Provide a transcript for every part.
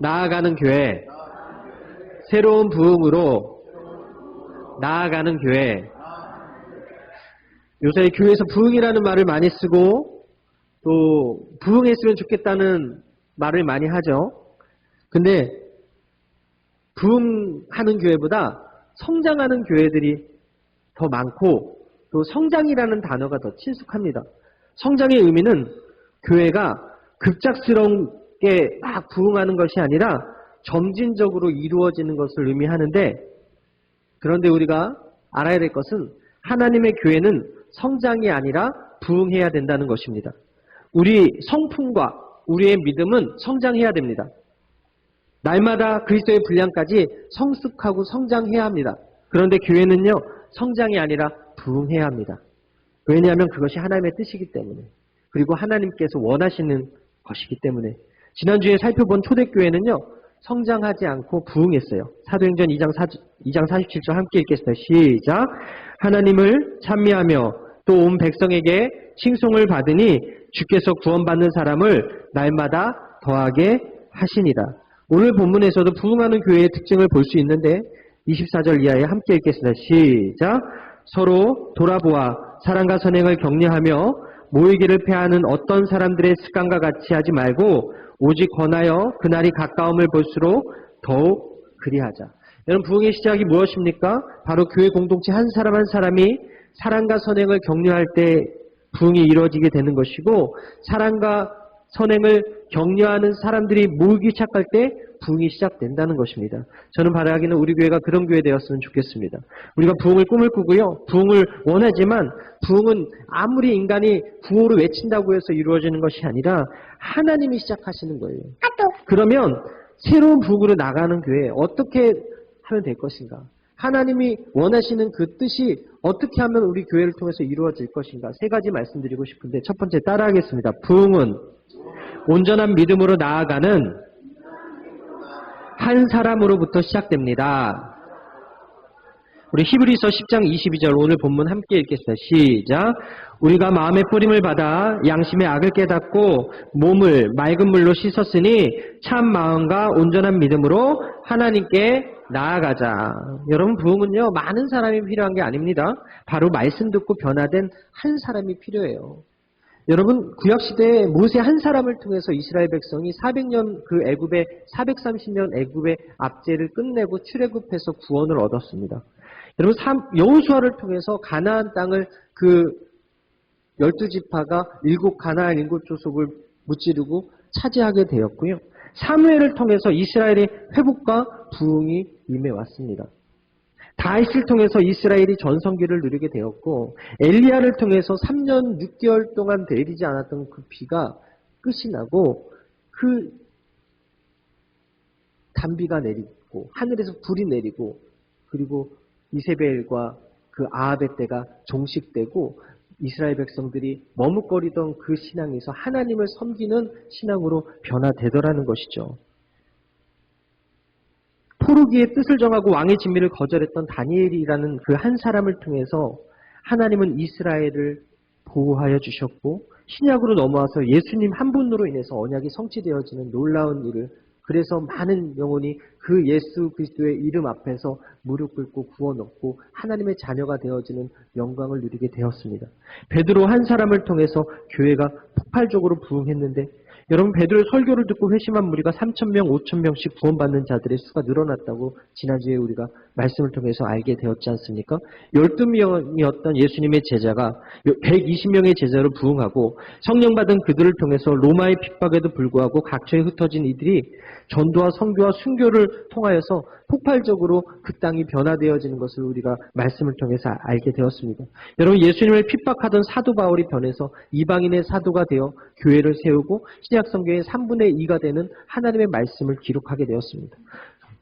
나아가는 교회, 새로운 부흥으로 나아가는 교회. 요새 교회에서 부흥이라는 말을 많이 쓰고 또 부흥했으면 좋겠다는 말을 많이 하죠. 근데 부흥하는 교회보다 성장하는 교회들이 더 많고 또 성장이라는 단어가 더 친숙합니다. 성장의 의미는 교회가 급작스럽게 막 부흥하는 것이 아니라 점진적으로 이루어지는 것을 의미하는데, 그런데 우리가 알아야 될 것은 하나님의 교회는 성장이 아니라 부흥해야 된다는 것입니다. 우리 성품과 우리의 믿음은 성장해야 됩니다. 날마다 그리스도의 분량까지 성숙하고 성장해야 합니다. 그런데 교회는요, 성장이 아니라 부흥해야 합니다. 왜냐하면 그것이 하나님의 뜻이기 때문에, 그리고 하나님께서 원하시는 것이기 때문에. 지난주에 살펴본 초대교회는요, 성장하지 않고 부흥했어요. 사도행전 2장 47절 함께 읽겠습니다. 시작. 하나님을 찬미하며 또 온 백성에게 칭송을 받으니 주께서 구원받는 사람을 날마다 더하게 하시니라. 오늘 본문에서도 부흥하는 교회의 특징을 볼 수 있는데 24절 이하에 함께 읽겠습니다. 시작. 서로 돌아보아 사랑과 선행을 격려하며 모이기를 패하는 어떤 사람들의 습관과 같이 하지 말고 오직 권하여 그날이 가까움을 볼수록 더욱 그리하자. 여러분, 부흥의 시작이 무엇입니까? 바로 교회 공동체 한 사람 한 사람이 사랑과 선행을 격려할 때 부흥이 이루어지게 되는 것이고, 사랑과 선행을 격려하는 사람들이 모이기 시작할 때 부흥이 시작된다는 것입니다. 저는 바라기는 우리 교회가 그런 교회 되었으면 좋겠습니다. 우리가 부흥을 꿈을 꾸고요, 부흥을 원하지만 부흥은 아무리 인간이 구호를 외친다고 해서 이루어지는 것이 아니라 하나님이 시작하시는 거예요. 그러면 새로운 부흥으로 나가는 교회 어떻게 하면 될 것인가? 하나님이 원하시는 그 뜻이 어떻게 하면 우리 교회를 통해서 이루어질 것인가? 세 가지 말씀드리고 싶은데, 첫 번째 따라하겠습니다. 부흥은 온전한 믿음으로 나아가는 한 사람으로부터 시작됩니다. 우리 히브리서 10장 22절 오늘 본문 함께 읽겠습니다. 시작. 우리가 마음의 뿌림을 받아 양심의 악을 깨닫고 몸을 맑은 물로 씻었으니 참 마음과 온전한 믿음으로 하나님께 나아가자. 여러분, 부흥은요, 많은 사람이 필요한 게 아닙니다. 바로 말씀 듣고 변화된 한 사람이 필요해요. 여러분, 구약시대에 모세 한 사람을 통해서 이스라엘 백성이 400년 그 애굽의 430년 애굽의 압제를 끝내고 출애굽해서 구원을 얻었습니다. 여러분, 여호수아를 통해서 가나안 땅을 그 12지파가 가나안 7족속을 무찌르고 차지하게 되었고요. 사무엘을 통해서 이스라엘의 회복과 부흥이 임해왔습니다. 다윗을 통해서 이스라엘이 전성기를 누리게 되었고, 엘리야를 통해서 3년 6개월 동안 내리지 않았던 그 비가 끝이 나고 그 단비가 내리고 하늘에서 불이 내리고, 그리고 이세벨과 그 아합의 때가 종식되고 이스라엘 백성들이 머뭇거리던 그 신앙에서 하나님을 섬기는 신앙으로 변화되더라는 것이죠. 포로기의 뜻을 정하고 왕의 진미를 거절했던 다니엘이라는 그 한 사람을 통해서 하나님은 이스라엘을 보호하여 주셨고, 신약으로 넘어와서 예수님 한 분으로 인해서 언약이 성취되어지는 놀라운 일을, 그래서 많은 영혼이 그 예수 그리스도의 이름 앞에서 무릎 꿇고 구원 얻고 하나님의 자녀가 되어지는 영광을 누리게 되었습니다. 베드로 한 사람을 통해서 교회가 폭발적으로 부흥했는데, 여러분, 베드로의 설교를 듣고 회심한 무리가 3,000명, 5,000명씩 구원받는 자들의 수가 늘어났다고 지난주에 우리가 말씀을 통해서 알게 되었지 않습니까? 12명이었던 예수님의 제자가 120명의 제자로 부흥하고, 성령 받은 그들을 통해서 로마의 핍박에도 불구하고 각처에 흩어진 이들이 전도와 선교와 순교를 통하여서 폭발적으로 그 땅이 변화되어지는 것을 우리가 말씀을 통해서 알게 되었습니다. 여러분, 예수님을 핍박하던 사도 바울이 변해서 이방인의 사도가 되어 교회를 세우고 신약 성경의 3분의 2가 되는 하나님의 말씀을 기록하게 되었습니다.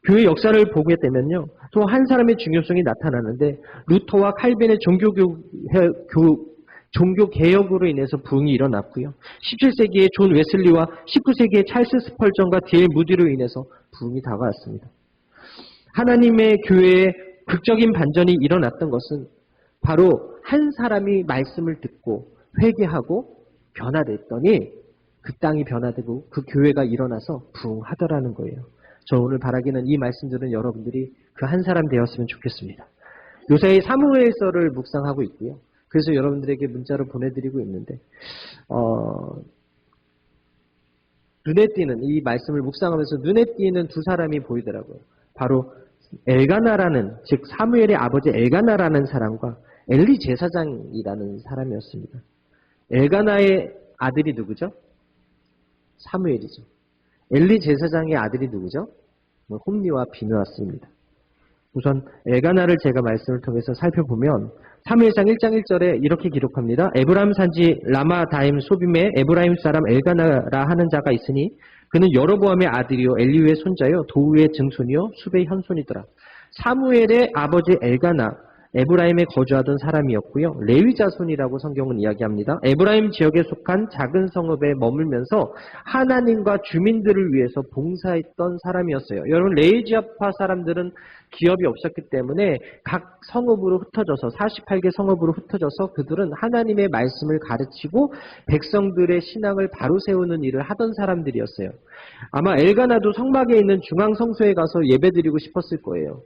교회 역사를 보게 되면요, 또 한 사람의 중요성이 나타나는데, 루터와 칼빈의 종교 개혁으로 인해서 부흥이 일어났고요. 17세기의 존 웨슬리와 19세기의 찰스 스펄전과 D.L. 무디로 인해서 부흥이 다가왔습니다. 하나님의 교회에 극적인 반전이 일어났던 것은 바로 한 사람이 말씀을 듣고 회개하고 변화됐더니 그 땅이 변화되고 그 교회가 일어나서 부흥하더라는 거예요. 저 오늘 바라기는 이 말씀들은 여러분들이 그 한 사람 되었으면 좋겠습니다. 요새 사무엘서를 묵상하고 있고요. 그래서 여러분들에게 문자로 보내드리고 있는데 눈에 띄는 이 말씀을 묵상하면서 눈에 띄는 두 사람이 보이더라고요. 바로 엘가나라는, 즉 사무엘의 아버지 엘가나라는 사람과 엘리 제사장이라는 사람이었습니다. 엘가나의 아들이 누구죠? 사무엘이죠. 엘리 제사장의 아들이 누구죠? 홈리와 비느하스입니다. 우선 엘가나를 제가 말씀을 통해서 살펴보면 사무엘상 1장 1절에 이렇게 기록합니다. 에브라임 산지 라마다임 소빔에 에브라임 사람 엘가나라 하는 자가 있으니 그는 여로보암의 아들이요 엘리후의 손자요 도우의 증손이요 숲의 현손이더라. 사무엘의 아버지 엘가나, 에브라임에 거주하던 사람이었고요. 레위 자손이라고 성경은 이야기합니다. 에브라임 지역에 속한 작은 성읍에 머물면서 하나님과 주민들을 위해서 봉사했던 사람이었어요. 여러분, 레위 지파 사람들은 기업이 없었기 때문에 각 성읍으로 흩어져서 48개 성읍으로 흩어져서 그들은 하나님의 말씀을 가르치고 백성들의 신앙을 바로 세우는 일을 하던 사람들이었어요. 아마 엘가나도 성막에 있는 중앙성소에 가서 예배드리고 싶었을 거예요.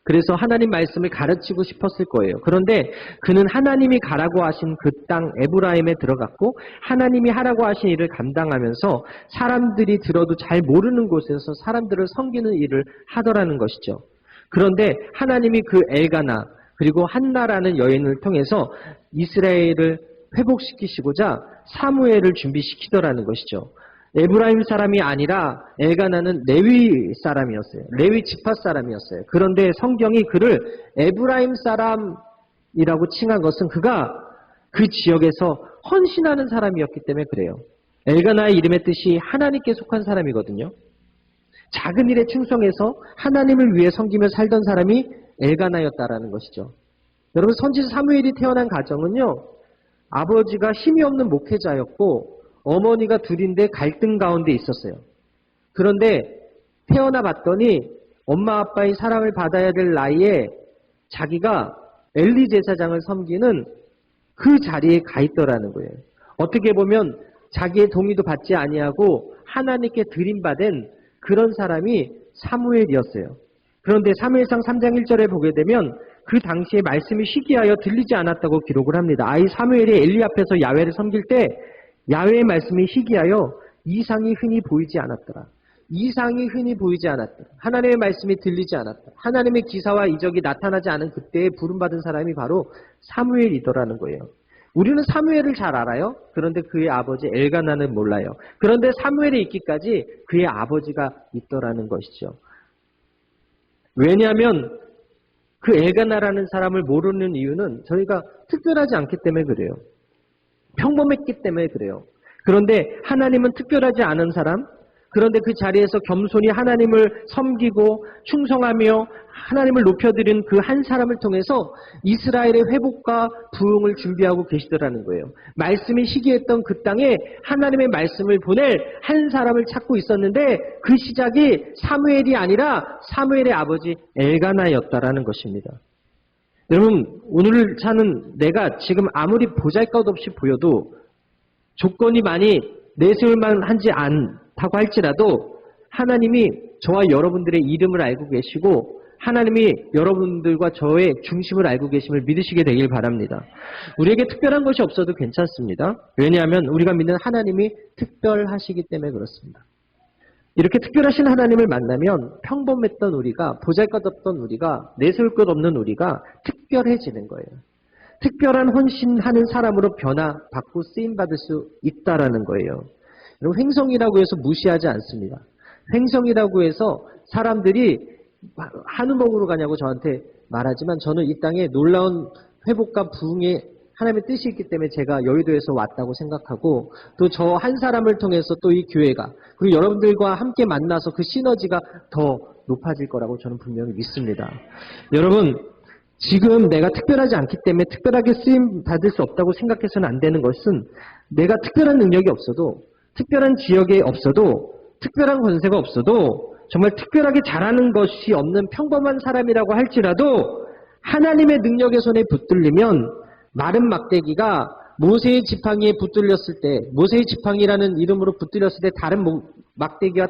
그래서 하나님 말씀을 가르치고 싶었을 거예요. 그런데 그는 하나님이 가라고 하신 그 땅 에브라임에 들어갔고 하나님이 하라고 하신 일을 감당하면서 사람들이 들어도 잘 모르는 곳에서 사람들을 섬기는 일을 하더라는 것이죠. 그런데 하나님이 그 엘가나 그리고 한나라는 여인을 통해서 이스라엘을 회복시키시고자 사무엘을 준비시키더라는 것이죠. 에브라임 사람이 아니라 엘가나는 레위 사람이었어요. 레위 지파 사람이었어요. 그런데 성경이 그를 에브라임 사람이라고 칭한 것은 그가 그 지역에서 헌신하는 사람이었기 때문에 그래요. 엘가나의 이름의 뜻이 하나님께 속한 사람이거든요. 작은 일에 충성해서 하나님을 위해 섬기며 살던 사람이 엘가나였다라는 것이죠. 여러분, 선지자 사무엘이 태어난 가정은요, 아버지가 힘이 없는 목회자였고 어머니가 둘인데 갈등 가운데 있었어요. 그런데 태어나 봤더니 엄마 아빠의 사랑을 받아야 될 나이에 자기가 엘리 제사장을 섬기는 그 자리에 가 있더라는 거예요. 어떻게 보면 자기의 동의도 받지 아니하고 하나님께 드림받은 그런 사람이 사무엘이었어요. 그런데 사무엘상 3장 1절에 보게 되면 그 당시에 말씀이 희귀하여 들리지 않았다고 기록을 합니다. 아이 사무엘이 엘리 앞에서 야훼를 섬길 때 야훼의 말씀이 희귀하여 이상이 흔히 보이지 않았더라. 이상이 흔히 보이지 않았더라. 하나님의 말씀이 들리지 않았더라. 하나님의 기사와 이적이 나타나지 않은 그때에 부름받은 사람이 바로 사무엘이더라는 거예요. 우리는 사무엘을 잘 알아요. 그런데 그의 아버지 엘가나는 몰라요. 그런데 사무엘에 있기까지 그의 아버지가 있더라는 것이죠. 왜냐하면 그 엘가나라는 사람을 모르는 이유는 저희가 특별하지 않기 때문에 그래요. 평범했기 때문에 그래요. 그런데 하나님은 특별하지 않은 사람, 그런데 그 자리에서 겸손히 하나님을 섬기고 충성하며 하나님을 높여드린 그 한 사람을 통해서 이스라엘의 회복과 부흥을 준비하고 계시더라는 거예요. 말씀이 희귀했던 그 땅에 하나님의 말씀을 보낼 한 사람을 찾고 있었는데 그 시작이 사무엘이 아니라 사무엘의 아버지 엘가나였다라는 것입니다. 여러분, 오늘 사는 내가 지금 아무리 보잘것없이 보여도 조건이 많이 내세울만 하지 않다고 할지라도 하나님이 저와 여러분들의 이름을 알고 계시고 하나님이 여러분들과 저의 중심을 알고 계심을 믿으시게 되길 바랍니다. 우리에게 특별한 것이 없어도 괜찮습니다. 왜냐하면 우리가 믿는 하나님이 특별하시기 때문에 그렇습니다. 이렇게 특별하신 하나님을 만나면 평범했던 우리가, 보잘것없던 우리가, 내세울 것 없는 우리가 특별해지는 거예요. 특별한 헌신하는 사람으로 변화받고 쓰임받을 수 있다라는 거예요. 여러분, 횡성이라고 해서 무시하지 않습니다. 횡성이라고 해서 사람들이 한우먹으로 가냐고 저한테 말하지만 저는 이 땅에 놀라운 회복과 부흥의 하나님의 뜻이 있기 때문에 제가 여의도에서 왔다고 생각하고 또 저 한 사람을 통해서 또 이 교회가 그리고 여러분들과 함께 만나서 그 시너지가 더 높아질 거라고 저는 분명히 믿습니다. 여러분, 지금 내가 특별하지 않기 때문에 특별하게 쓰임 받을 수 없다고 생각해서는 안 되는 것은 내가 특별한 능력이 없어도 특별한 지역에 없어도 특별한 권세가 없어도 정말 특별하게 잘하는 것이 없는 평범한 사람이라고 할지라도 하나님의 능력의 손에 붙들리면 마른 막대기가 모세의 지팡이에 붙들렸을 때, 모세의 지팡이라는 이름으로 붙들렸을 때 다른 막대기와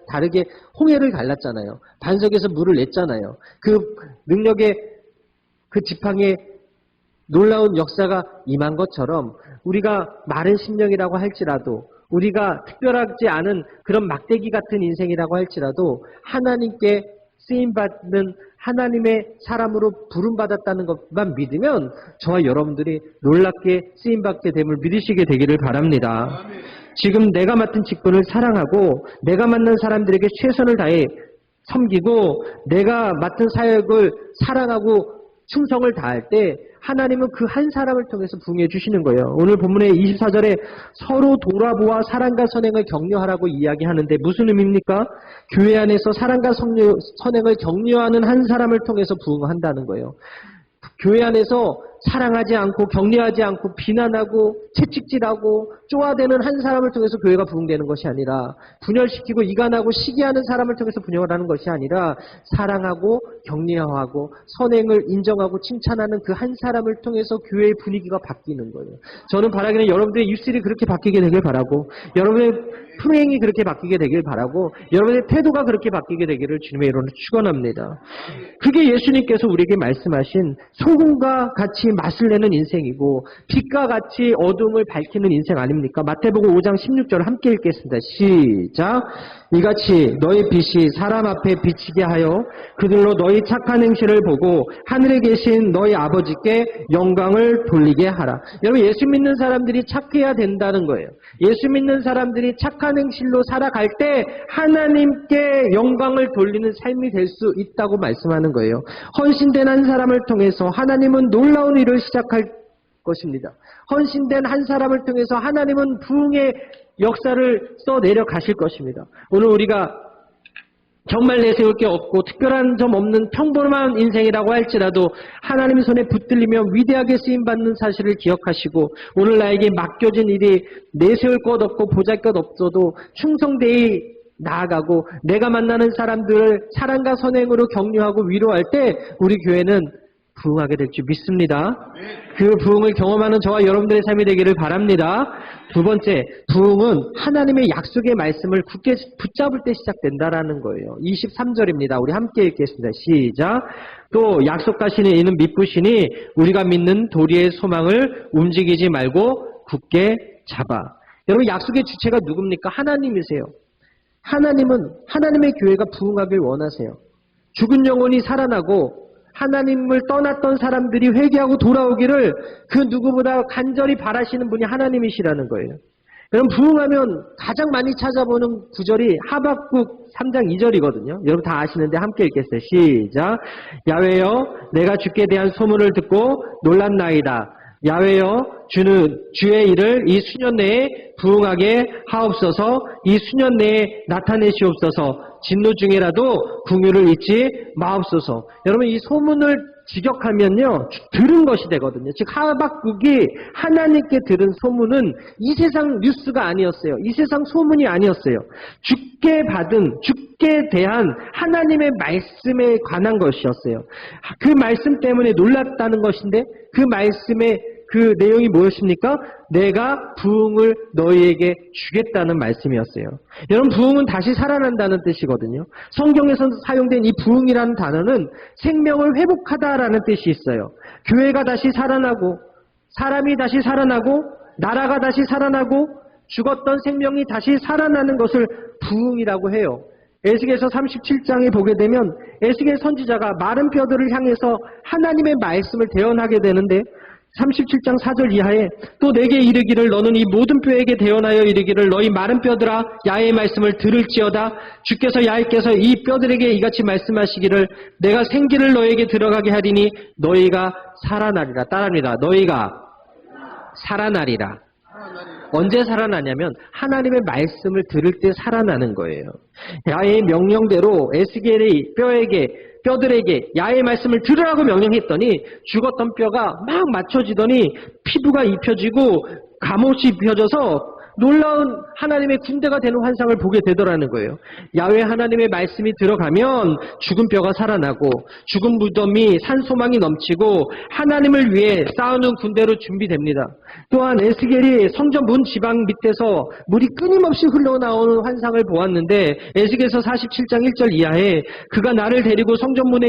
다르게 홍해를 갈랐잖아요. 반석에서 물을 냈잖아요. 그 능력의 그 지팡이에 놀라운 역사가 임한 것처럼 우리가 마른 심령이라고 할지라도, 우리가 특별하지 않은 그런 막대기 같은 인생이라고 할지라도 하나님께 쓰임받는 하나님의 사람으로 부름받았다는 것만 믿으면 저와 여러분들이 놀랍게 쓰임받게 됨을 믿으시게 되기를 바랍니다. 지금 내가 맡은 직분을 사랑하고 내가 만난 사람들에게 최선을 다해 섬기고 내가 맡은 사역을 사랑하고 충성을 다할 때 하나님은 그 한 사람을 통해서 부응해 주시는 거예요. 오늘 본문의 24절에 서로 돌아보아 사랑과 선행을 격려하라고 이야기하는데 무슨 의미입니까? 교회 안에서 사랑과 선행을 격려하는 한 사람을 통해서 부응한다는 거예요. 교회 안에서 사랑하지 않고 격려하지 않고 비난하고 채찍질하고 쪼아대는 한 사람을 통해서 교회가 부흥되는 것이 아니라, 분열시키고 이간하고 시기하는 사람을 통해서 분열을 하는 것이 아니라 사랑하고 격려하고 선행을 인정하고 칭찬하는 그 한 사람을 통해서 교회의 분위기가 바뀌는 거예요. 저는 바라기는 여러분들의 입술이 그렇게 바뀌게 되길 바라고, 여러분의 품행이 그렇게 바뀌게 되길 바라고, 여러분의 태도가 그렇게 바뀌게 되기를 주님의 이름으로 축원합니다. 그게 예수님께서 우리에게 말씀하신 소금과 같이 맛을 내는 인생이고 빛과 같이 어둠을 밝히는 인생 아닙니까? 마태복음 5장 16절 함께 읽겠습니다. 시작. 이같이 너희 빛이 사람 앞에 비치게 하여 그들로 너희 착한 행실을 보고 하늘에 계신 너희 아버지께 영광을 돌리게 하라. 여러분, 예수 믿는 사람들이 착해야 된다는 거예요. 예수 믿는 사람들이 착한 행실로 살아갈 때 하나님께 영광을 돌리는 삶이 될 수 있다고 말씀하는 거예요. 헌신된 한 사람을 통해서 하나님은 놀라운 일을 시작할 것입니다. 헌신된 한 사람을 통해서 하나님은 부흥의 역사를 써내려 가실 것입니다. 오늘 우리가 정말 내세울 게 없고 특별한 점 없는 평범한 인생이라고 할지라도 하나님의 손에 붙들리며 위대하게 쓰임받는 사실을 기억하시고, 오늘 나에게 맡겨진 일이 내세울 것 없고 보잘것 없어도 충성되이 나아가고 내가 만나는 사람들을 사랑과 선행으로 격려하고 위로할 때 우리 교회는 부흥하게 될 줄 믿습니다. 그 부흥을 경험하는 저와 여러분들의 삶이 되기를 바랍니다. 두 번째, 부흥은 하나님의 약속의 말씀을 굳게 붙잡을 때 시작된다라는 거예요. 23절입니다. 우리 함께 읽겠습니다. 시작. 또 약속하시는 이는 믿으시니 우리가 믿는 도리의 소망을 움직이지 말고 굳게 잡아. 여러분, 약속의 주체가 누굽니까? 하나님이세요. 하나님은 하나님의 교회가 부흥하길 원하세요. 죽은 영혼이 살아나고 하나님을 떠났던 사람들이 회개하고 돌아오기를 그 누구보다 간절히 바라시는 분이 하나님이시라는 거예요. 여러분, 부흥하면 가장 많이 찾아보는 구절이 하박국 3장 2절이거든요. 여러분 다 아시는데 함께 읽겠어요. 시작. 야훼여, 내가 주께 대한 소문을 듣고 놀랐나이다. 야훼여, 주는 주의 일을 이 수년 내에 부흥하게 하옵소서. 이 수년 내에 나타내시옵소서. 진노 중에라도 긍휼을 잊지 마옵소서. 여러분, 이 소문을 직역하면요, 들은 것이 되거든요. 즉 하박국이 하나님께 들은 소문은 이 세상 뉴스가 아니었어요. 이 세상 소문이 아니었어요. 주께 대한 하나님의 말씀에 관한 것이었어요. 그 말씀 때문에 놀랐다는 것인데, 그 말씀의 그 내용이 무엇입니까? 내가 부흥을 너희에게 주겠다는 말씀이었어요. 여러분, 부흥은 다시 살아난다는 뜻이거든요. 성경에서 사용된 이 부흥이라는 단어는 생명을 회복하다라는 뜻이 있어요. 교회가 다시 살아나고, 사람이 다시 살아나고, 나라가 다시 살아나고, 죽었던 생명이 다시 살아나는 것을 부흥이라고 해요. 에스겔서 37장에 보게 되면 에스겔 선지자가 마른 뼈들을 향해서 하나님의 말씀을 대언하게 되는데, 37장 4절 이하에 또 내게 이르기를 너는 이 모든 뼈에게 대언하여 이르기를 너희 마른 뼈들아 야훼의 말씀을 들을지어다. 주께서 야훼께서 이 뼈들에게 이같이 말씀하시기를 내가 생기를 너에게 들어가게 하리니 너희가 살아나리라. 따라합니다. 너희가 살아나리라. 언제 살아나냐면 하나님의 말씀을 들을 때 살아나는 거예요. 야훼의 명령대로 에스겔의 뼈들에게 야훼의 말씀을 들으라고 명령했더니 죽었던 뼈가 막 맞춰지더니 피부가 입혀지고 갑옷이 입혀져서 놀라운 하나님의 군대가 되는 환상을 보게 되더라는 거예요. 야훼 하나님의 말씀이 들어가면 죽은 뼈가 살아나고 죽은 무덤이 산소망이 넘치고 하나님을 위해 싸우는 군대로 준비됩니다. 또한 에스겔이 성전 문 지방 밑에서 물이 끊임없이 흘러나오는 환상을 보았는데 에스겔서 47장 1절 이하에 그가 나를 데리고 성전문에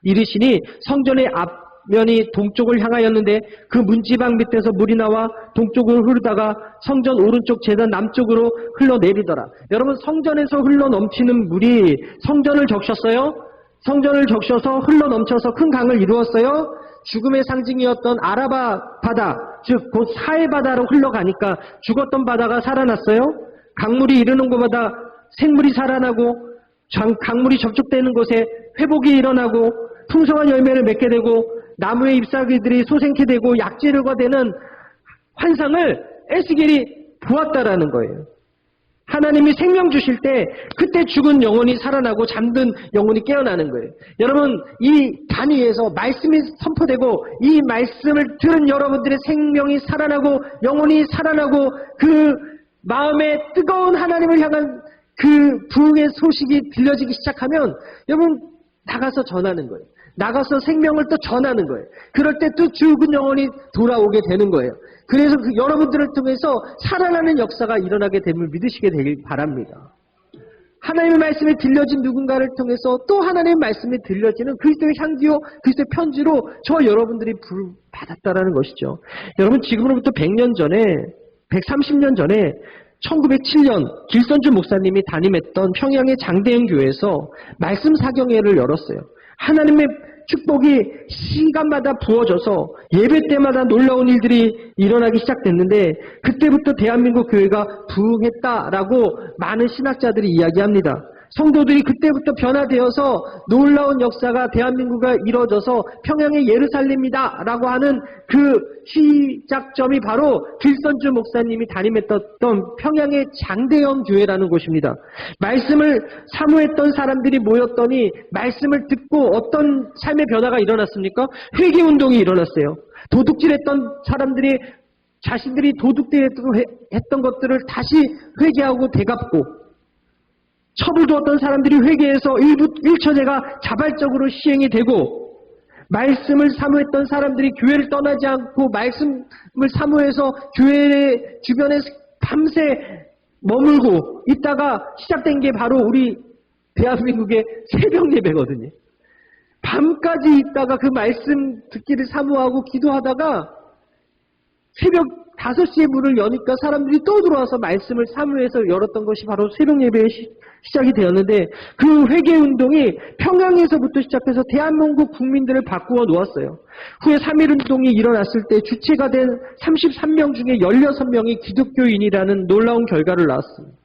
이르시니 성전의 앞면이 동쪽을 향하였는데 그 문지방 밑에서 물이 나와 동쪽으로 흐르다가 성전 오른쪽 제단 남쪽으로 흘러내리더라. 여러분, 성전에서 흘러넘치는 물이 성전을 적셨어요? 성전을 적셔서 흘러넘쳐서 큰 강을 이루었어요? 죽음의 상징이었던 아라바 바다, 즉 곧 사해 바다로 흘러가니까 죽었던 바다가 살아났어요? 강물이 이르는 곳마다 생물이 살아나고 강물이 접촉되는 곳에 회복이 일어나고 풍성한 열매를 맺게 되고 나무의 잎사귀들이 솟생케 되고 약재류가 되는 환상을 에스겔이 보았다라는 거예요. 하나님이 생명 주실 때 그때 죽은 영혼이 살아나고 잠든 영혼이 깨어나는 거예요. 여러분, 이 단위에서 말씀이 선포되고 이 말씀을 들은 여러분들의 생명이 살아나고 영혼이 살아나고 그 마음에 뜨거운 하나님을 향한 그 부흥의 소식이 들려지기 시작하면 여러분 나가서 전하는 거예요. 나가서 생명을 또 전하는 거예요. 그럴 때 또 죽은 영혼이 돌아오게 되는 거예요. 그래서 여러분들을 통해서 살아나는 역사가 일어나게 됨을 믿으시게 되길 바랍니다. 하나님의 말씀이 들려진 누군가를 통해서 또 하나님의 말씀이 들려지는 그리스도의 향기요, 그리스도의 편지로 저 여러분들이 받았다라는 것이죠. 여러분, 지금으로부터 100년 전에, 130년 전에 1907년 길선주 목사님이 담임했던 평양의 장대현 교회에서 말씀 사경회를 열었어요. 하나님의 축복이 시간마다 부어져서 예배 때마다 놀라운 일들이 일어나기 시작됐는데 그때부터 대한민국 교회가 부흥했다라고 많은 신학자들이 이야기합니다. 성도들이 그때부터 변화되어서 놀라운 역사가 대한민국에 이루어져서 평양의 예루살렘이다 라고 하는 그 시작점이 바로 길선주 목사님이 담임했던 평양의 장대현 교회라는 곳입니다. 말씀을 사모했던 사람들이 모였더니 말씀을 듣고 어떤 삶의 변화가 일어났습니까? 회개운동이 일어났어요. 도둑질했던 사람들이 자신들이 도둑질했던 것들을 다시 회개하고 되갚고, 처벌두었던 사람들이 회개해서 일처제가 자발적으로 시행이 되고, 말씀을 사모했던 사람들이 교회를 떠나지 않고 말씀을 사모해서 교회 주변에 밤새 머물고 있다가 시작된 게 바로 우리 대한민국의 새벽 예배거든요. 밤까지 있다가 그 말씀 듣기를 사모하고 기도하다가 새벽 5시에 문을 여니까 사람들이 또 들어와서 말씀을 사모해서 열었던 것이 바로 새벽 예배의 시작이 되었는데, 그 회개운동이 평양에서부터 시작해서 대한민국 국민들을 바꾸어 놓았어요. 후에 3.1운동이 일어났을 때 주체가 된 33명 중에 16명이 기독교인이라는 놀라운 결과를 낳았습니다.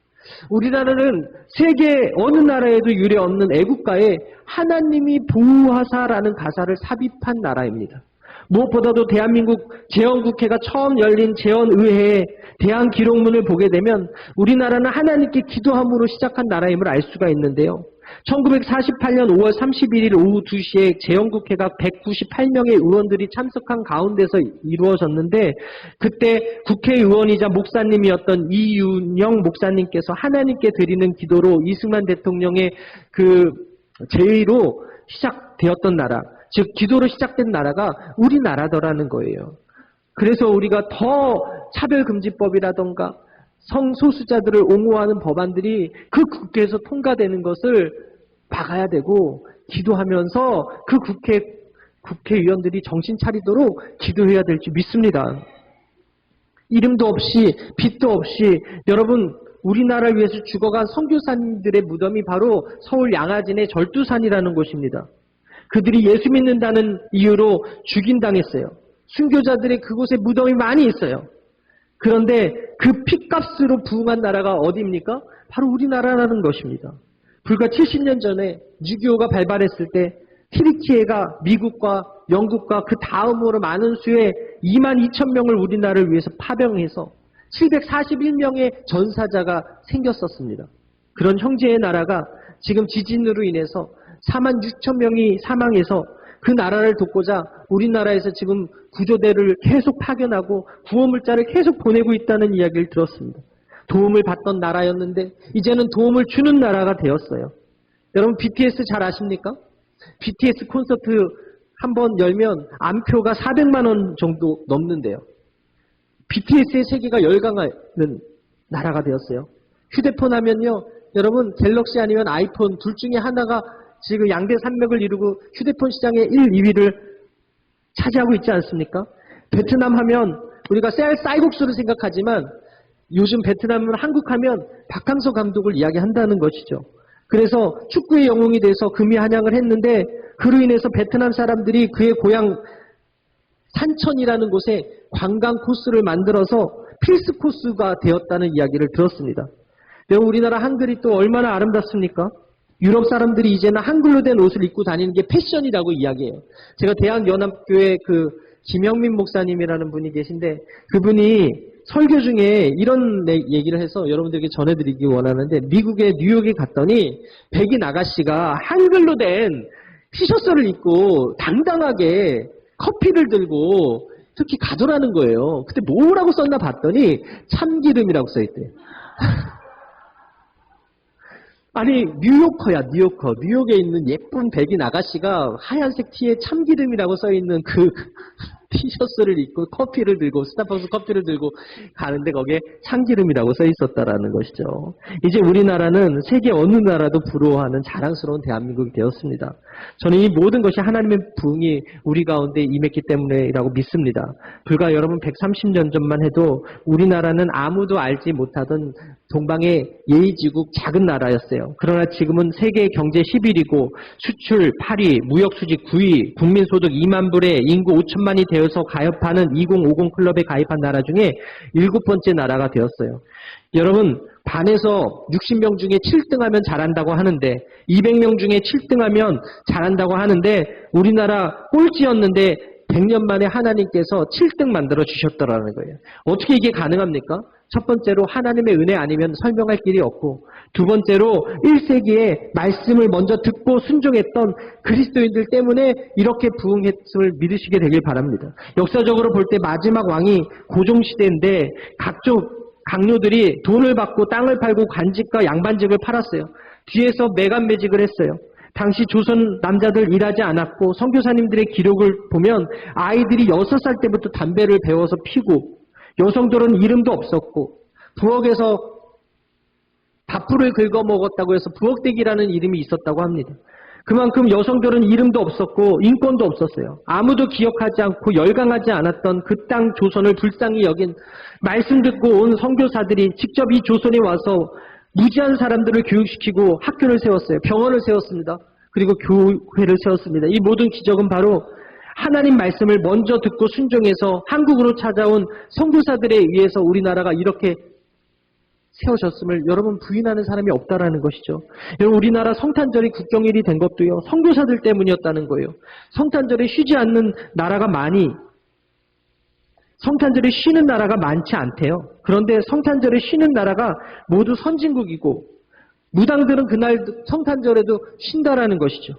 우리나라는 세계 어느 나라에도 유례 없는 애국가에 하나님이 보호하사라는 가사를 삽입한 나라입니다. 무엇보다도 대한민국 재헌국회가 처음 열린 재헌의회의 대한기록문을 보게 되면 우리나라는 하나님께 기도함으로 시작한 나라임을 알 수가 있는데요. 1948년 5월 31일 오후 2시에 재헌국회가 198명의 의원들이 참석한 가운데서 이루어졌는데, 그때 국회의원이자 목사님이었던 이윤영 목사님께서 하나님께 드리는 기도로 이승만 대통령의 그 제의로 시작되었던 나라, 즉 기도로 시작된 나라가 우리나라더라는 거예요. 그래서 우리가 더 차별금지법이라던가 성소수자들을 옹호하는 법안들이 그 국회에서 통과되는 것을 막아야 되고, 기도하면서 그 국회의원들이 정신 차리도록 기도해야 될 줄 믿습니다. 이름도 없이 빛도 없이 여러분, 우리나라를 위해서 죽어간 선교사님들의 무덤이 바로 서울 양화진의 절두산이라는 곳입니다. 그들이 예수 믿는다는 이유로 죽인당했어요. 순교자들이 그곳에 무덤이 많이 있어요. 그런데 그 핏값으로 부흥한 나라가 어디입니까? 바로 우리나라라는 것입니다. 불과 70년 전에 6.25가 발발했을 때 티리키예가 미국과 영국과 그 다음으로 많은 수의 22,000명을 우리나라를 위해서 파병해서 741명의 전사자가 생겼었습니다. 그런 형제의 나라가 지금 지진으로 인해서 46,000명이 사망해서 그 나라를 돕고자 우리나라에서 지금 구조대를 계속 파견하고 구호물자를 계속 보내고 있다는 이야기를 들었습니다. 도움을 받던 나라였는데 이제는 도움을 주는 나라가 되었어요. 여러분 BTS 잘 아십니까? BTS 콘서트 한번 열면 안표가 400만 원 정도 넘는데요. BTS의 세계가 열광하는 나라가 되었어요. 휴대폰 하면요. 여러분 갤럭시 아니면 아이폰 둘 중에 하나가 지금 양대 산맥을 이루고 휴대폰 시장의 1, 2위를 차지하고 있지 않습니까? 베트남 하면 우리가 쌀국수를 생각하지만 요즘 베트남은 한국 하면 박항서 감독을 이야기한다는 것이죠. 그래서 축구의 영웅이 돼서 금이 한양을 했는데 그로 인해서 베트남 사람들이 그의 고향 산천이라는 곳에 관광 코스를 만들어서 필수 코스가 되었다는 이야기를 들었습니다. 우리나라 한글이 또 얼마나 아름답습니까? 유럽 사람들이 이제는 한글로 된 옷을 입고 다니는 게 패션이라고 이야기해요. 제가 대한연합교회 그 김영민 목사님이라는 분이 계신데 그분이 설교 중에 이런 얘기를 해서 여러분들에게 전해드리기 원하는데 미국의 뉴욕에 갔더니 백인 아가씨가 한글로 된 티셔츠를 입고 당당하게 커피를 들고 특히 가더라는 거예요. 그때 뭐라고 썼나 봤더니 참기름이라고 써있대요. 아니 뉴요커야 뉴요커. 뉴욕에 있는 예쁜 백인 아가씨가 하얀색 티에 참기름이라고 써있는 그 티셔츠를 입고 커피를 들고 스타벅스 커피를 들고 가는데 거기에 참기름이라고 써있었다라는 것이죠. 이제 우리나라는 세계 어느 나라도 부러워하는 자랑스러운 대한민국이 되었습니다. 저는 이 모든 것이 하나님의 부흥이 우리 가운데 임했기 때문이라고 믿습니다. 불과 여러분 130년 전만 해도 우리나라는 아무도 알지 못하던 동방의 예의지국 작은 나라였어요. 그러나 지금은 세계 경제 10위이고 수출 8위, 무역수지 9위, 국민소득 2만 불에 인구 5천만이 되어서 가입하는 2050 클럽에 가입한 나라 중에 7번째 나라가 되었어요. 여러분 반에서 60명 중에 7등하면 잘한다고 하는데 200명 중에 7등하면 잘한다고 하는데 우리나라 꼴찌였는데 100년 만에 하나님께서 7등 만들어 주셨더라는 거예요. 어떻게 이게 가능합니까? 첫 번째로 하나님의 은혜 아니면 설명할 길이 없고 두 번째로 1세기에 말씀을 먼저 듣고 순종했던 그리스도인들 때문에 이렇게 부흥했음을 믿으시게 되길 바랍니다. 역사적으로 볼 때 마지막 왕이 고종시대인데 각종 강요들이 돈을 받고 땅을 팔고 관직과 양반직을 팔았어요. 뒤에서 매간매직을 했어요. 당시 조선 남자들 일하지 않았고 선교사님들의 기록을 보면 아이들이 6살 때부터 담배를 배워서 피고 여성들은 이름도 없었고 부엌에서 밥풀을 긁어 먹었다고 해서 부엌대기라는 이름이 있었다고 합니다. 그만큼 여성들은 이름도 없었고 인권도 없었어요. 아무도 기억하지 않고 열광하지 않았던 그 땅 조선을 불쌍히 여긴 말씀 듣고 온 선교사들이 직접 이 조선에 와서 무지한 사람들을 교육시키고 학교를 세웠어요. 병원을 세웠습니다. 그리고 교회를 세웠습니다. 이 모든 기적은 바로 하나님 말씀을 먼저 듣고 순종해서 한국으로 찾아온 선교사들에 의해서 우리나라가 이렇게 세워졌음을 여러분 부인하는 사람이 없다라는 것이죠. 여러분 우리나라 성탄절이 국경일이 된 것도요. 선교사들 때문이었다는 거예요. 성탄절에 쉬지 않는 나라가 성탄절에 쉬는 나라가 많지 않대요. 그런데 성탄절에 쉬는 나라가 모두 선진국이고 무당들은 그날 성탄절에도 쉰다라는 것이죠.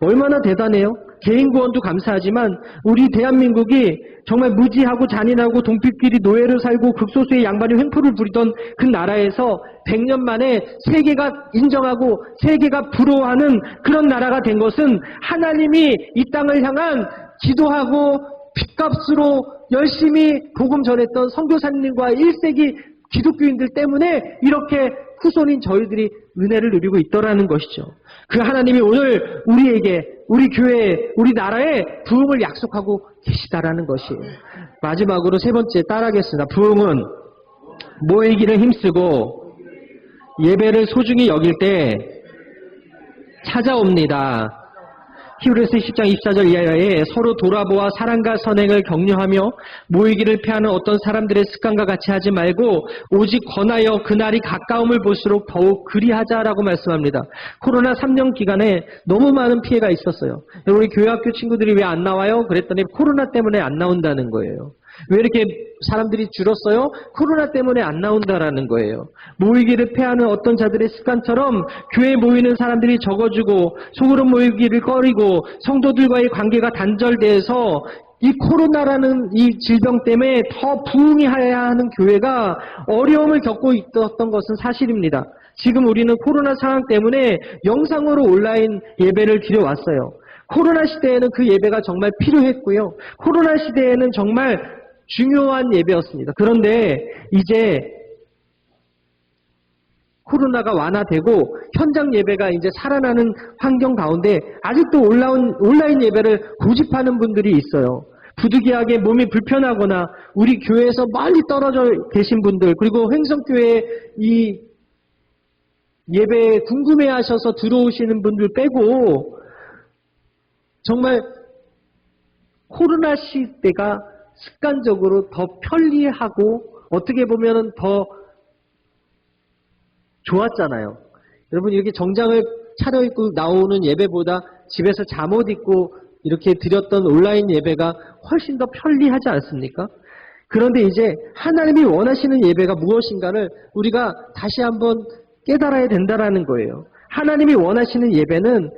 얼마나 대단해요? 개인 구원도 감사하지만 우리 대한민국이 정말 무지하고 잔인하고 동필끼리 노예로 살고 극소수의 양반이 횡포를 부리던 그 나라에서 100년 만에 세계가 인정하고 세계가 부러워하는 그런 나라가 된 것은 하나님이 이 땅을 향한 기도하고 핏값으로 열심히 복음 전했던 선교사님과 1세기 기독교인들 때문에 이렇게 후손인 저희들이 은혜를 누리고 있더라는 것이죠. 그 하나님이 오늘 우리에게, 우리 교회에, 우리 나라에 부흥을 약속하고 계시다라는 것이에요. 마지막으로 세 번째 따라하겠습니다. 부흥은 모이기를 힘쓰고 예배를 소중히 여길 때 찾아옵니다. 히브리서 10장 24절 이하에 서로 돌아보아 사랑과 선행을 격려하며 모이기를 피하는 어떤 사람들의 습관과 같이 하지 말고 오직 권하여 그날이 가까움을 볼수록 더욱 그리하자라고 말씀합니다. 코로나 3년 기간에 너무 많은 피해가 있었어요. 우리 교회학교 친구들이 왜 안 나와요? 그랬더니 코로나 때문에 안 나온다는 거예요. 왜 이렇게 사람들이 줄었어요? 코로나 때문에 안 나온다라는 거예요. 모이기를 패하는 어떤 자들의 습관처럼 교회에 모이는 사람들이 적어지고 속으로 모이기를 꺼리고 성도들과의 관계가 단절돼서 이 코로나라는 이 질병 때문에 더 부흥해야 하는 교회가 어려움을 겪고 있었던 것은 사실입니다. 지금 우리는 코로나 상황 때문에 영상으로 온라인 예배를 드려왔어요. 코로나 시대에는 그 예배가 정말 필요했고요. 코로나 시대에는 정말 중요한 예배였습니다. 그런데 이제 코로나가 완화되고 현장 예배가 이제 살아나는 환경 가운데 아직도 온라인 예배를 고집하는 분들이 있어요. 부득이하게 몸이 불편하거나 우리 교회에서 멀리 떨어져 계신 분들, 그리고 횡성교회 이 예배에 궁금해하셔서 들어오시는 분들 빼고 정말 코로나 시대가 습관적으로 더 편리하고 어떻게 보면 더 좋았잖아요. 여러분 이렇게 정장을 차려입고 나오는 예배보다 집에서 잠옷 입고 이렇게 드렸던 온라인 예배가 훨씬 더 편리하지 않습니까? 그런데 이제 하나님이 원하시는 예배가 무엇인가를 우리가 다시 한번 깨달아야 된다라는 거예요. 하나님이 원하시는 예배는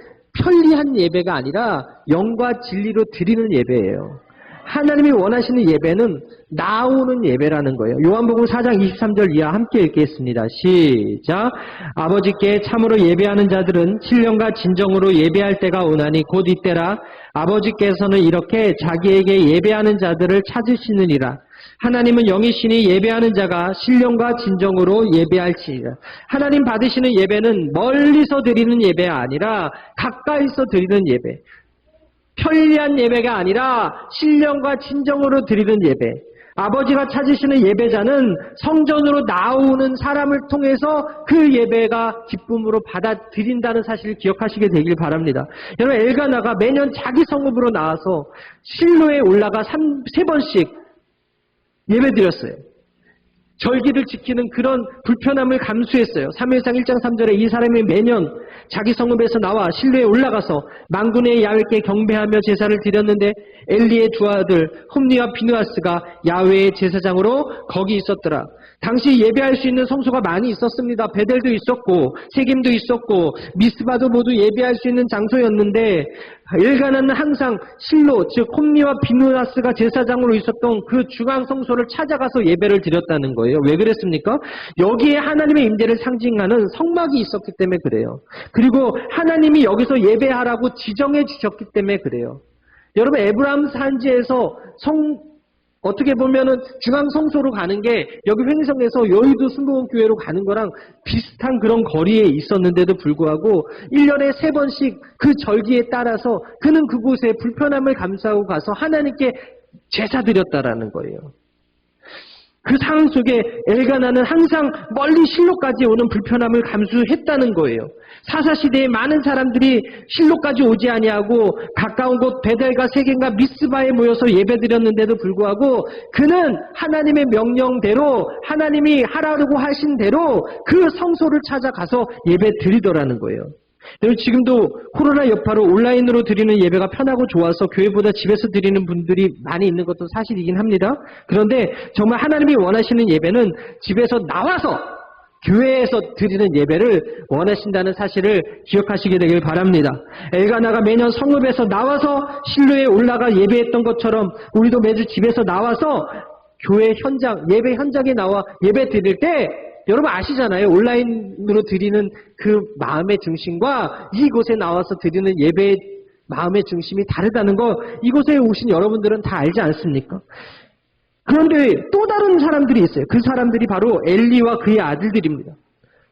편리한 예배가 아니라 영과 진리로 드리는 예배예요. 하나님이 원하시는 예배는 나오는 예배라는 거예요. 요한복음 4장 23절 이하 함께 읽겠습니다. 시작. 아버지께 참으로 예배하는 자들은 신령과 진정으로 예배할 때가 오나니 곧 이때라. 아버지께서는 이렇게 자기에게 예배하는 자들을 찾으시느니라. 하나님은 영이시니 예배하는 자가 신령과 진정으로 예배할지니라. 하나님 받으시는 예배는 멀리서 드리는 예배가 아니라 가까이서 드리는 예배. 편리한 예배가 아니라 신령과 진정으로 드리는 예배. 아버지가 찾으시는 예배자는 성전으로 나오는 사람을 통해서 그 예배가 기쁨으로 받아들인다는 사실을 기억하시게 되길 바랍니다. 여러분 엘가나가 매년 자기 성읍으로 나와서 실로에 올라가 3번씩 예배드렸어요. 절기를 지키는 그런 불편함을 감수했어요. 사무엘상 1장 3절에 이 사람이 매년 자기 성읍에서 나와 실로에 올라가서 만군의 야훼께 경배하며 제사를 드렸는데 엘리의 두 아들 홈니와 비느하스가 야훼의 제사장으로 거기 있었더라. 당시 예배할 수 있는 성소가 많이 있었습니다. 베델도 있었고 세겜도 있었고 미스바도 모두 예배할 수 있는 장소였는데 엘가나는 항상 실로 즉 홈니와 비느하스가 제사장으로 있었던 그 중앙 성소를 찾아가서 예배를 드렸다는 거예요. 왜 그랬습니까? 여기에 하나님의 임재를 상징하는 성막이 있었기 때문에 그래요. 그리고 하나님이 여기서 예배하라고 지정해 주셨기 때문에 그래요. 여러분 에브라임 산지에서 어떻게 보면은 중앙 성소로 가는 게 여기 횡성에서 여의도 순복음교회로 가는 거랑 비슷한 그런 거리에 있었는데도 불구하고 1년에 3번씩 그 절기에 따라서 그는 그곳에 불편함을 감수하고 가서 하나님께 제사 드렸다라는 거예요. 그 상황 속에 엘가나는 항상 멀리 실로까지 오는 불편함을 감수했다는 거예요. 사사시대에 많은 사람들이 실로까지 오지 아니하고 가까운 곳 베델과 세겜과 미스바에 모여서 예배드렸는데도 불구하고 그는 하나님의 명령대로 하나님이 하라고 하신 대로 그 성소를 찾아가서 예배드리더라는 거예요. 여러분 지금도 코로나 여파로 온라인으로 드리는 예배가 편하고 좋아서 교회보다 집에서 드리는 분들이 많이 있는 것도 사실이긴 합니다. 그런데 정말 하나님이 원하시는 예배는 집에서 나와서 교회에서 드리는 예배를 원하신다는 사실을 기억하시게 되길 바랍니다. 엘가나가 매년 성읍에서 나와서 실로에 올라가 예배했던 것처럼 우리도 매주 집에서 나와서 교회 현장, 예배 현장에 나와 예배 드릴 때 여러분 아시잖아요. 온라인으로 드리는 그 마음의 중심과 이곳에 나와서 드리는 예배의 마음의 중심이 다르다는 거 이곳에 오신 여러분들은 다 알지 않습니까? 그런데 또 다른 사람들이 있어요. 그 사람들이 바로 엘리와 그의 아들들입니다.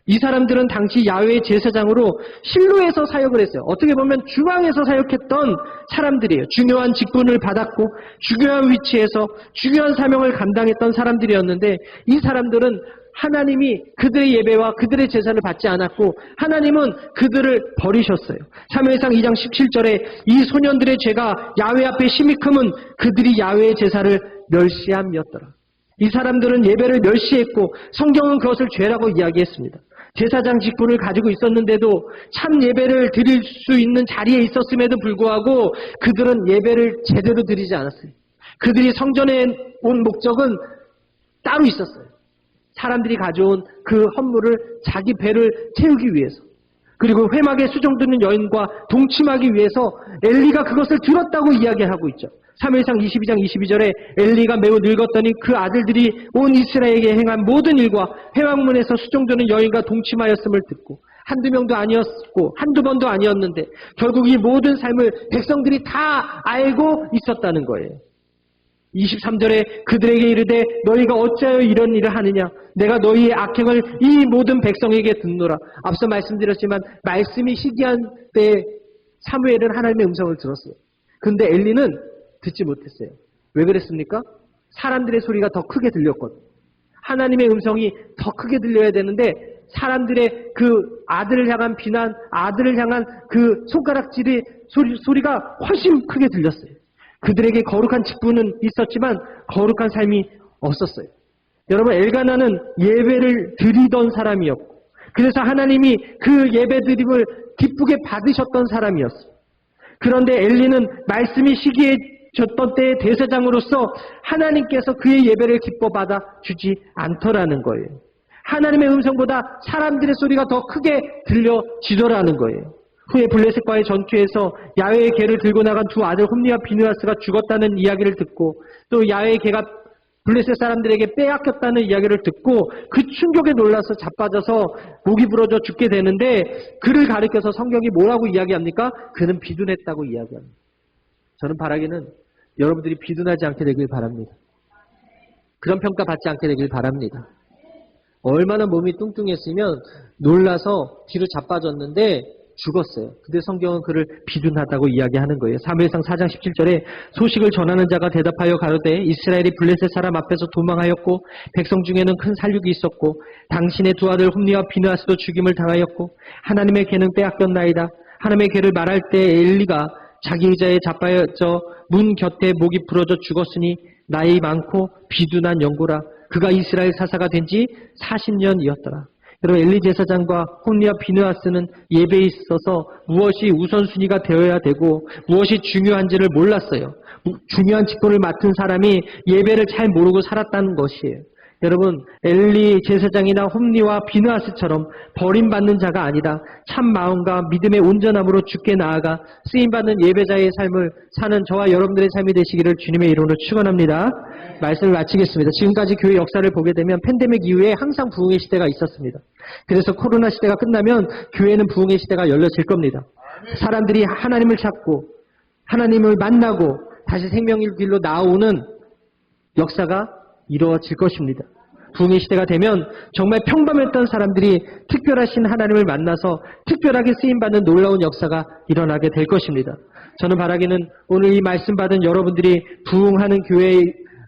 이 사람들은 당시 야훼의 제사장으로 실로에서 사역을 했어요. 어떻게 보면 중앙에서 사역했던 사람들이에요. 중요한 직분을 받았고 중요한 위치에서 중요한 사명을 감당했던 사람들이었는데 이 사람들은 하나님이 그들의 예배와 그들의 제사를 받지 않았고 하나님은 그들을 버리셨어요. 사무엘상 2장 17절에 이 소년들의 죄가 야훼 앞에 심히 크면 그들이 야훼의 제사를 멸시함이었더라. 이 사람들은 예배를 멸시했고 성경은 그것을 죄라고 이야기했습니다. 제사장 직분을 가지고 있었는데도 참 예배를 드릴 수 있는 자리에 있었음에도 불구하고 그들은 예배를 제대로 드리지 않았어요. 그들이 성전에 온 목적은 따로 있었어요. 사람들이 가져온 그 헌물을 자기 배를 채우기 위해서, 그리고 회막에 수종드는 여인과 동침하기 위해서 엘리가 그것을 들었다고 이야기하고 있죠. 사무엘상 22장 22절에 엘리가 매우 늙었더니 그 아들들이 온 이스라엘에게 행한 모든 일과 회막문에서 수종드는 여인과 동침하였음을 듣고, 한두 명도 아니었고 한두 번도 아니었는데 결국 이 모든 삶을 백성들이 다 알고 있었다는 거예요. 23절에 그들에게 이르되 너희가 어찌하여 이런 일을 하느냐, 내가 너희의 악행을 이 모든 백성에게 듣노라. 앞서 말씀드렸지만 말씀이 희귀한 때에 사무엘은 하나님의 음성을 들었어요. 근데 엘리는 듣지 못했어요. 왜 그랬습니까? 사람들의 소리가 더 크게 들렸거든요. 하나님의 음성이 더 크게 들려야 되는데 사람들의 그 아들을 향한 비난, 아들을 향한 그 손가락질의 소리가 훨씬 크게 들렸어요. 그들에게 거룩한 직분은 있었지만 거룩한 삶이 없었어요. 여러분, 엘가나는 예배를 드리던 사람이었고, 그래서 하나님이 그 예배 드림을 기쁘게 받으셨던 사람이었어요. 그런데 엘리는 말씀이 시기해졌던 때의 대제사장으로서 하나님께서 그의 예배를 기뻐 받아 주지 않더라는 거예요. 하나님의 음성보다 사람들의 소리가 더 크게 들려지더라는 거예요. 후에 블레셋과의 전투에서 야훼의 개를 들고 나간 두 아들 홈리와 비느하스가 죽었다는 이야기를 듣고, 또 야훼의 개가 블레셋 사람들에게 빼앗겼다는 이야기를 듣고 그 충격에 놀라서 자빠져서 목이 부러져 죽게 되는데, 그를 가리켜서 성경이 뭐라고 이야기합니까? 그는 비둔했다고 이야기합니다. 저는 바라기는 여러분들이 비둔하지 않게 되길 바랍니다. 그런 평가 받지 않게 되길 바랍니다. 얼마나 몸이 뚱뚱했으면 놀라서 뒤로 자빠졌는데 죽었어요. 근데 성경은 그를 비둔하다고 이야기하는 거예요. 사무엘상 4장 17절에 소식을 전하는 자가 대답하여 가로되 이스라엘이 블레셋 사람 앞에서 도망하였고 백성 중에는 큰 살육이 있었고 당신의 두 아들 홈리와 비느하스도 죽임을 당하였고 하나님의 개는 빼앗겼나이다. 하나님의 개를 말할 때 엘리가 자기 의자에 자빠져 문 곁에 목이 부러져 죽었으니 나이 많고 비둔한 영고라. 그가 이스라엘 사사가 된 지 40년이었더라. 여러분, 엘리 제사장과 홈리와 비느하스는 예배에 있어서 무엇이 우선순위가 되어야 되고 무엇이 중요한지를 몰랐어요. 중요한 직분을 맡은 사람이 예배를 잘 모르고 살았다는 것이에요. 여러분, 엘리 제사장이나 홈리와 비느하스처럼 버림받는 자가 아니다. 참 마음과 믿음의 온전함으로 주께 나아가 쓰임받는 예배자의 삶을 사는 저와 여러분들의 삶이 되시기를 주님의 이름으로 축원합니다. 말씀을 마치겠습니다. 지금까지 교회 역사를 보게 되면 팬데믹 이후에 항상 부흥의 시대가 있었습니다. 그래서 코로나 시대가 끝나면 교회는 부흥의 시대가 열려질 겁니다. 사람들이 하나님을 찾고 하나님을 만나고 다시 생명의 길로 나오는 역사가 이루어질 것입니다. 부흥의 시대가 되면 정말 평범했던 사람들이 특별하신 하나님을 만나서 특별하게 쓰임받는 놀라운 역사가 일어나게 될 것입니다. 저는 바라기는 오늘 이 말씀 받은 여러분들이 부흥하는 교회의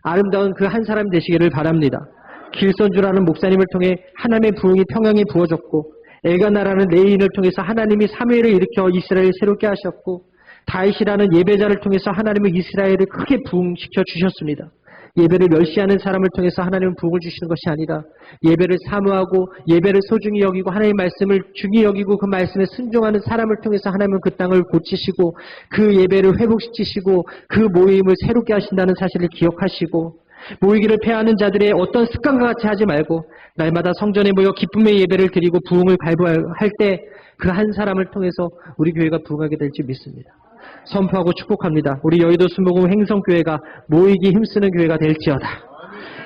아름다운 그 한 사람 되시기를 바랍니다. 길선주라는 목사님을 통해 하나님의 부흥이 평양에 부어졌고, 엘가나라는 레인을 통해서 하나님이 사무엘을 일으켜 이스라엘을 새롭게 하셨고, 다윗이라는 예배자를 통해서 하나님은 이스라엘을 크게 부흥시켜 주셨습니다. 예배를 멸시하는 사람을 통해서 하나님은 부흥을 주시는 것이 아니라 예배를 사모하고 예배를 소중히 여기고 하나님의 말씀을 중히 여기고 그 말씀에 순종하는 사람을 통해서 하나님은 그 땅을 고치시고 그 예배를 회복시키시고 그 모임을 새롭게 하신다는 사실을 기억하시고, 모이기를 패하는 자들의 어떤 습관과 같이 하지 말고 날마다 성전에 모여 기쁨의 예배를 드리고 부흥을 발부할 때 그 한 사람을 통해서 우리 교회가 부흥하게 될지 믿습니다. 선포하고 축복합니다. 우리 여의도 순복음 행성교회가 모이기 힘쓰는 교회가 될지어다.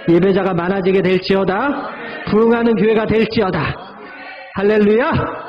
예배자가 많아지게 될지어다. 부흥하는 교회가 될지어다. 할렐루야.